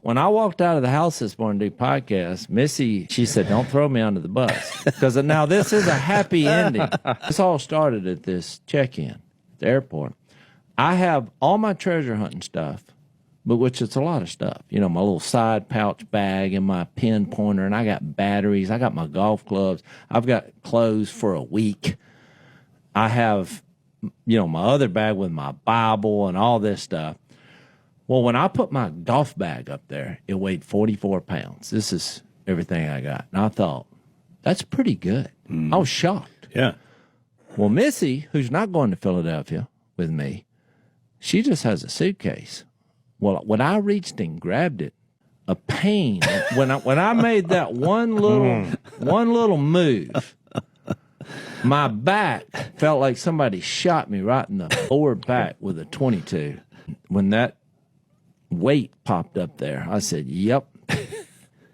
when I walked out of the house this morning to do podcast, Missy, she said, don't throw me under the bus. Because now this is a happy ending. This all started at this check-in at the airport. I have all my treasure hunting stuff, but which is a lot of stuff. You know, my little side pouch bag and my pen pointer, and I got batteries. I got my golf clubs. I've got clothes for a week. I have, you know, my other bag with my Bible and all this stuff. Well, when I put my golf bag up there, it weighed 44 pounds. This is everything I got. And I thought, that's pretty good. I was shocked. Yeah. Well, Missy, who's not going to Philadelphia with me, she just has a suitcase. Well, when I reached and grabbed it, a pain. when I made that one little move, my back felt like somebody shot me right in the lower back with a .22. When that weight popped up there, I said, yep,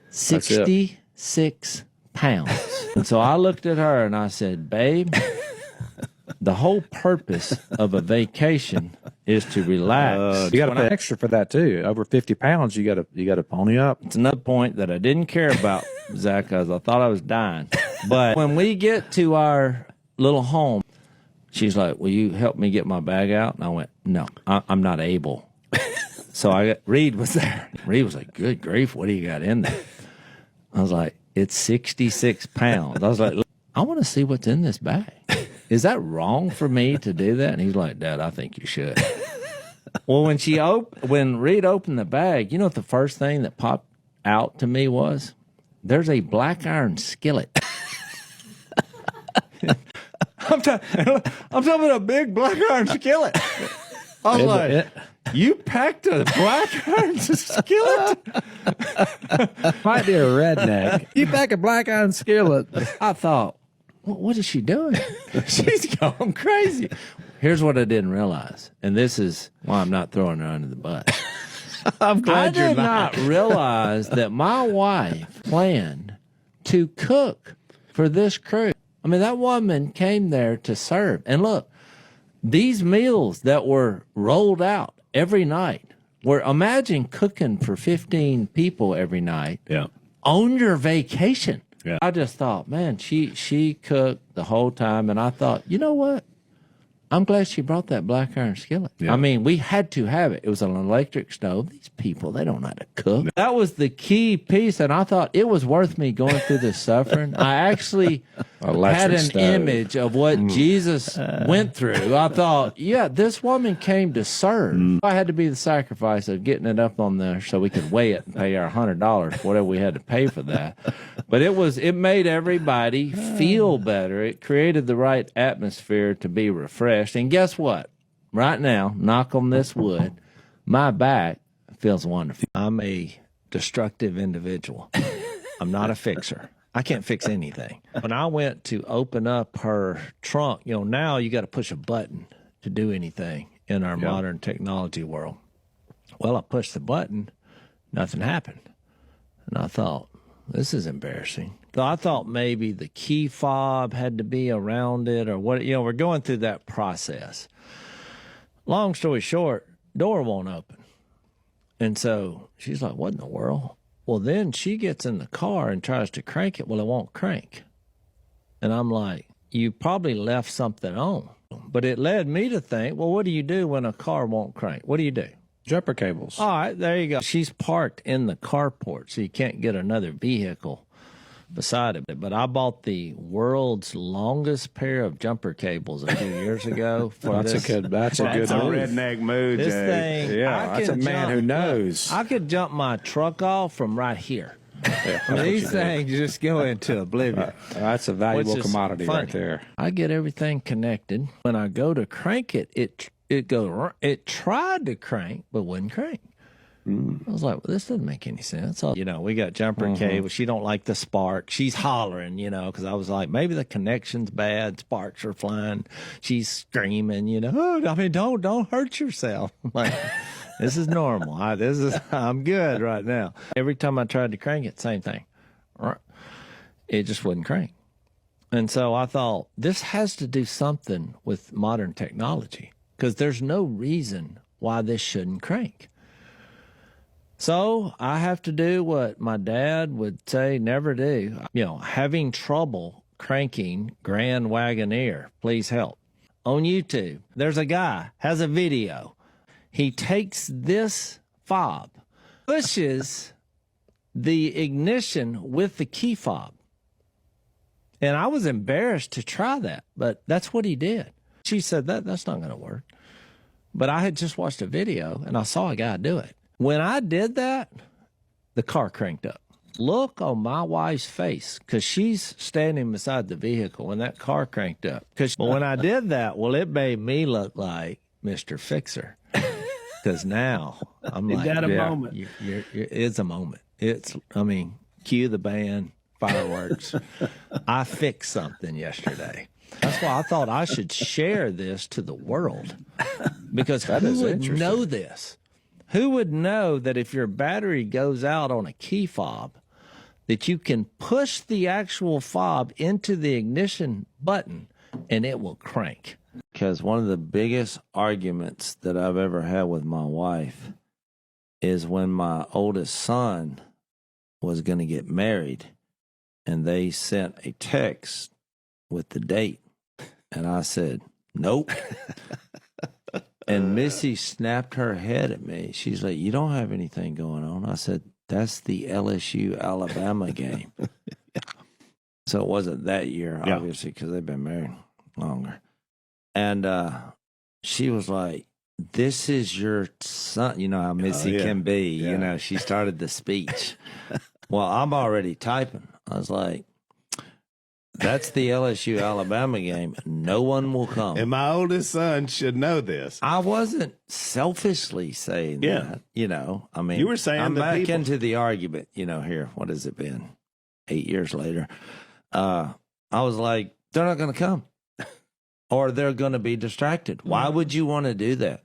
66 pounds. And so I looked at her and I said, babe, the whole purpose of a vacation is to relax. You got to pay extra for that too. Over 50 pounds, you got to pony up. It's another point that I didn't care about, Zach, because I thought I was dying. But when we get to our little home, she's like, will you help me get my bag out? And I went, no, I'm not able. So Reed was there. Reed was like, good grief, what do you got in there? I was like, it's 66 pounds. I was like, I want to see what's in this bag. Is that wrong for me to do that? And he's like, Dad, I think you should. Well, when Reed opened the bag, you know what the first thing that popped out to me was? There's a black iron skillet. I'm talking about a big black iron skillet. I was like, you packed a black iron skillet? Might be a redneck. You pack a black iron skillet. I thought, what is she doing? She's going crazy. Here's what I didn't realize, and this is why I'm not throwing her under the bus. I'm glad I you're did not realize that my wife planned to cook for this crew. I mean, that woman came there to serve. And look, these meals that were rolled out every night were, imagine cooking for 15 people every night on your vacation. Yeah. I just thought, man, she cooked the whole time. And I thought, you know what? I'm glad she brought that black iron skillet. Yeah. I mean, we had to have it. It was an electric stove. These people, they don't know how to cook. That was the key piece, and I thought it was worth me going through this suffering. I actually had an image of what Jesus went through. I thought, yeah, this woman came to serve. I had to be the sacrifice of getting it up on there so we could weigh it and pay our $100, whatever we had to pay for that. But it made everybody feel better. It created the right atmosphere to be refreshed. And guess what? Right now, knock on this wood, my back feels wonderful. I'm a destructive individual. I'm not a fixer. I can't fix anything. When I went to open up her trunk, you know, now you got to push a button to do anything in our modern technology world. Well, I pushed the button, nothing happened. And I thought, this is embarrassing. So I thought maybe the key fob had to be around it or what, you know, we're going through that process. Long story short, door won't open. And so she's like, what in the world? Well, then she gets in the car and tries to crank it. Well, it won't crank. And I'm like, you probably left something on. But it led me to think, well, what do you do when a car won't crank? What do you do? Jumper cables. All right, there you go. She's parked in the carport, so you can't get another vehicle beside it. But I bought the world's longest pair of jumper cables a few years ago. That's a good move. Redneck move, This Jay. thing, Yeah, that's a man who knows. I could jump my truck off from right here. I mean, these things just go into oblivion. That's a valuable commodity funny. right there. I get everything connected. When I go to crank it, it tried to crank, but wouldn't crank. I was like, well, this doesn't make any sense. So, you know, we got jumper cable. She don't like the spark. She's hollering, you know, because I was like, maybe the connection's bad. Sparks are flying. She's screaming, you know. Oh, I mean, don't hurt yourself. I'm like, this is normal. I'm good right now. Every time I tried to crank it, same thing. It just wouldn't crank. And so I thought, this has to do something with modern technology because there's no reason why this shouldn't crank. So I have to do what my dad would say never do. Having trouble cranking Grand Wagoneer. Please help. On YouTube, there's a guy, has a video. He takes this fob, pushes the ignition with the key fob. And I was embarrassed to try that, but that's what he did. She said, that's not going to work. But I had just watched a video, and I saw a guy do it. When I did that, the car cranked up. Look on my wife's face, because she's standing beside the vehicle when that car cranked up. But when I did that, it made me look like Mr. Fixer. Because now I'm like, got a moment. It's a moment. Cue the band, fireworks. I fixed something yesterday. That's why I thought I should share this to the world. Because who would know this? Who would know that if your battery goes out on a key fob, that you can push the actual fob into the ignition button and it will crank? Because one of the biggest arguments that I've ever had with my wife is when my oldest son was going to get married, and they sent a text with the date. And I said, nope. And Missy snapped her head at me. She's like, you don't have anything going on. I said, that's the LSU-Alabama game. So it wasn't that year, obviously, because they've been married longer. And she was like, this is your son. You know how Missy can be. Yeah. She started the speech. Well, I'm already typing. I was like, that's the LSU-Alabama game. No one will come. And my oldest son should know this. I wasn't selfishly saying that. You were saying I'm back into the argument, here. What has it been? 8 years later. I was like, they're not going to come. Or they're going to be distracted. Why would you want to do that?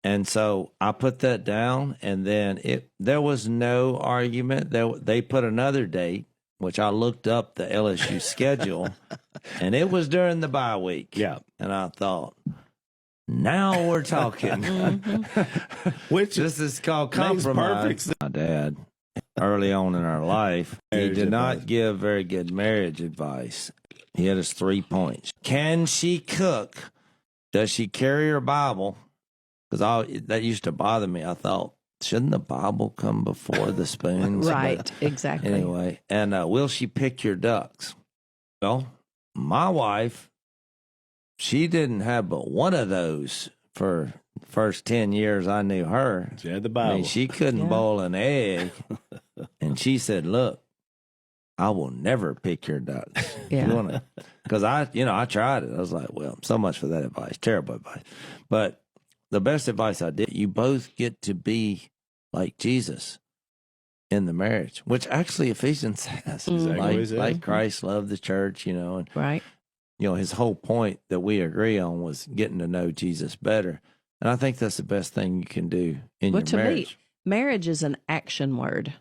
And so I put that down, and then there was no argument. They put another date, which I looked up the LSU schedule, and it was during the bye week. Yeah. And I thought, now we're talking. Which this is called compromise. My dad, early on in our life, he did not give very good marriage advice. He had his 3 points. Can she cook? Does she carry her Bible? Because that used to bother me. I thought, shouldn't the Bible come before the spoons? Right, exactly. Anyway, and will she pick your ducks? Well, my wife, she didn't have but one of those for the first 10 years I knew her. She had the Bible. She couldn't boil an egg. And she said, look, I will never pick your ducks. Yeah. Because I tried it. I was like, well, so much for that advice. Terrible advice. But the best advice I did, you both get to be like Jesus in the marriage, which actually Ephesians says. Exactly. Like Christ loved the church, and right. His whole point that we agree on was getting to know Jesus better. And I think that's the best thing you can do in your marriage. To me, marriage is an action word.